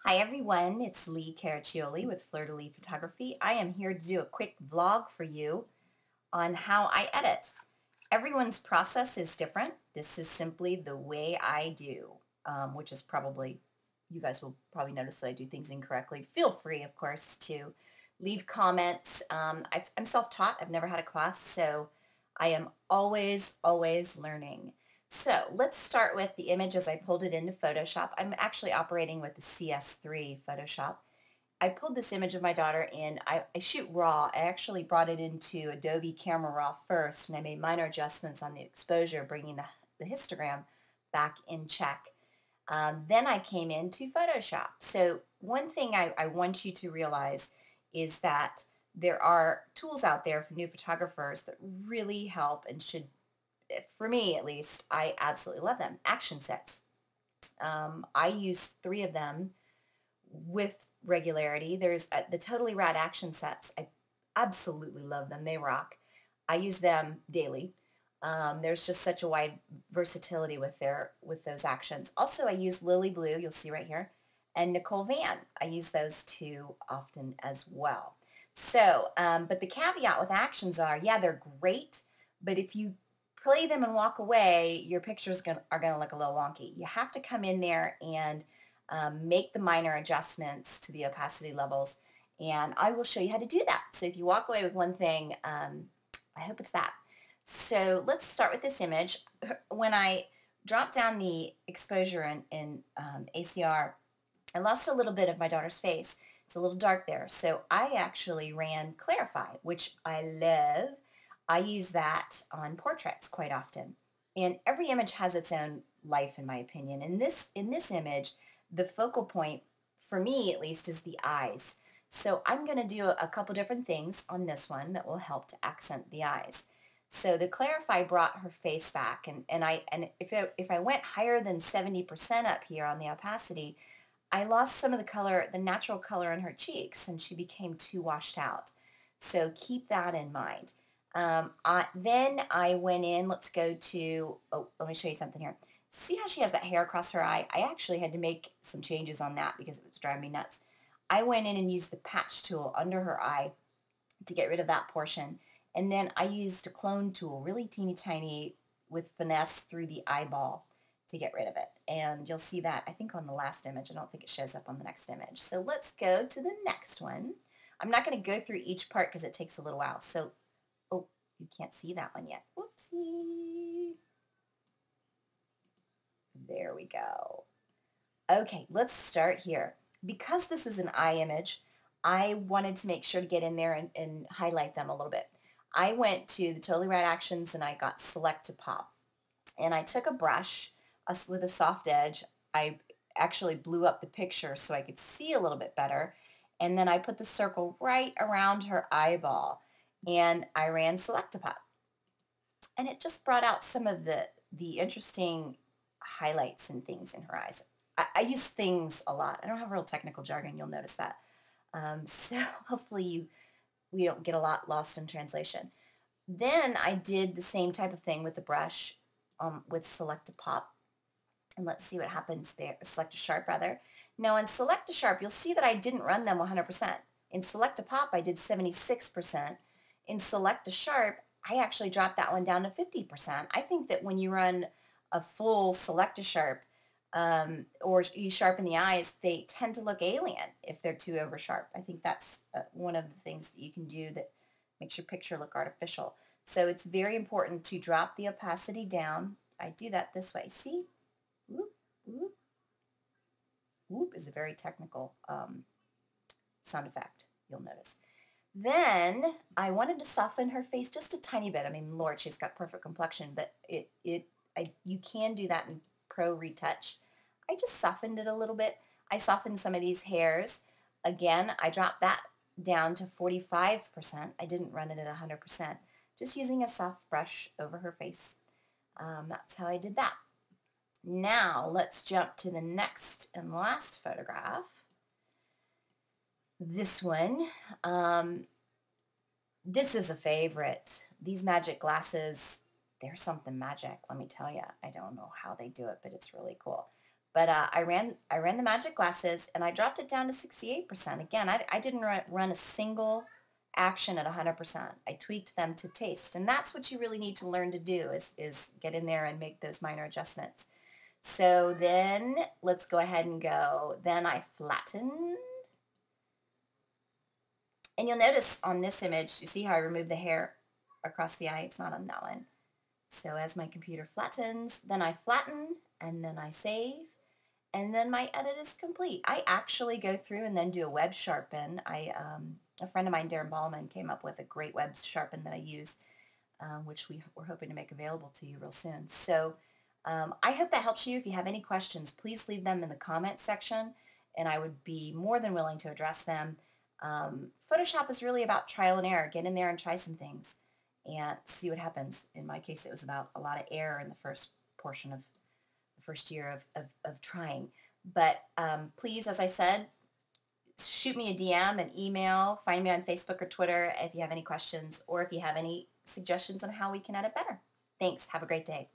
Hi everyone, it's Leigh Caraccioli with Fleur de Lis Photography. I am here to do a quick vlog for you on how I edit. Everyone's process is different. This is simply the way I do, which is probably, you guys will probably notice that I do things incorrectly. Feel free, of course, to leave comments. I'm self-taught. I've never had a class, so I am always learning. So let's start with the image as I pulled it into Photoshop. I'm actually operating with the CS3 Photoshop. I pulled this image of my daughter in. I shoot raw. I actually brought it into Adobe Camera Raw first, and I made minor adjustments on the exposure, bringing the histogram back in check. Then I came into Photoshop. So one thing I want you to realize is that there are tools out there for new photographers that really help and should, for me at least, I absolutely love them. Action sets. I use 3 of them with regularity. There's the Totally Rad Action sets. I absolutely love them. They rock. I use them daily. There's just such a wide versatility with those actions. Also, I use Lily Blue, you'll see right here, and Nicole Van. I use those 2 often as well. So, but the caveat with actions are, yeah, they're great, but if you play them and walk away, your pictures are going to look a little wonky. You have to come in there and make the minor adjustments to the opacity levels, and I will show you how to do that. So if you walk away with one thing, I hope it's that. So let's start with this image. When I dropped down the exposure in ACR, I lost a little bit of my daughter's face. It's a little dark there. So I actually ran Clarify, which I love. I use that on portraits quite often. And every image has its own life, in my opinion. In this image, the focal point, for me at least, is the eyes. So I'm going to do a couple different things on this one that will help to accent the eyes. So the Clarify brought her face back, and if I went higher than 70% up here on the opacity, I lost some of the color, the natural color in her cheeks, and she became too washed out. So keep that in mind. Then I went in, let's go to, oh, let me show you something here. See how she has that hair across her eye? I actually had to make some changes on that because it was driving me nuts. I went in and used the patch tool under her eye to get rid of that portion. And then I used a clone tool, really teeny tiny, with finesse through the eyeball to get rid of it. And you'll see that, I think, on the last image. I don't think it shows up on the next image. So let's go to the next one. I'm not going to go through each part because it takes a little while. So, oh, you can't see that one yet. Whoopsie. There we go. Okay, let's start here. Because this is an eye image, I wanted to make sure to get in there and highlight them a little bit. I went to the Totally Rad Actions and I got Select to Pop. And I took a brush with a soft edge. I actually blew up the picture so I could see a little bit better. And then I put the circle right around her eyeball and I ran Select to Pop. And it just brought out some of the interesting highlights and things in her eyes. I use things a lot. I don't have real technical jargon, you'll notice that. So hopefully we don't get a lot lost in translation. Then I did the same type of thing with the brush with Select to Pop. And let's see what happens there. Select to Sharp, rather. Now in Select to Sharp, you'll see that I didn't run them 100%. In Select to Pop, I did 76%. In Select to Sharp, I actually dropped that one down to 50%. I think that when you run a full Select to Sharp, or you sharpen the eyes, they tend to look alien if they're too over sharp. I think that's one of the things that you can do that makes your picture look artificial. So it's very important to drop the opacity down. I do that this way. See? Whoop, whoop. Whoop is a very technical sound effect, you'll notice. Then I wanted to soften her face just a tiny bit. I mean, Lord, she's got perfect complexion, but you can do that in Pro Retouch. I just softened it a little bit. I softened some of these hairs. Again, I dropped that down to 45%. I didn't run it at 100%. Just using a soft brush over her face. That's how I did that. Now let's jump to the next and last photograph. This one. This is a favorite. These magic glasses, they're something magic, let me tell you. I don't know how they do it, but it's really cool. But I ran the magic glasses and I dropped it down to 68%. Again, I didn't run a single action at 100%. I tweaked them to taste. And that's what you really need to learn to do is get in there and make those minor adjustments. So then let's go ahead and go. Then I flattened. And you'll notice on this image, you see how I removed the hair across the eye? It's not on that one. So as my computer flattens, then I flatten and then I save. And then my edit is complete. I actually go through and then do a web sharpen. A friend of mine, Darren Ballman, came up with a great web sharpen that I use, which we're hoping to make available to you real soon. So I hope that helps you. If you have any questions, please leave them in the comments section, and I would be more than willing to address them. Photoshop is really about trial and error. Get in there and try some things and see what happens. In my case, it was about a lot of error in the first portion of first year of trying. But please, as I said, shoot me a DM, an email, find me on Facebook or Twitter if you have any questions or if you have any suggestions on how we can edit better. Thanks. Have a great day.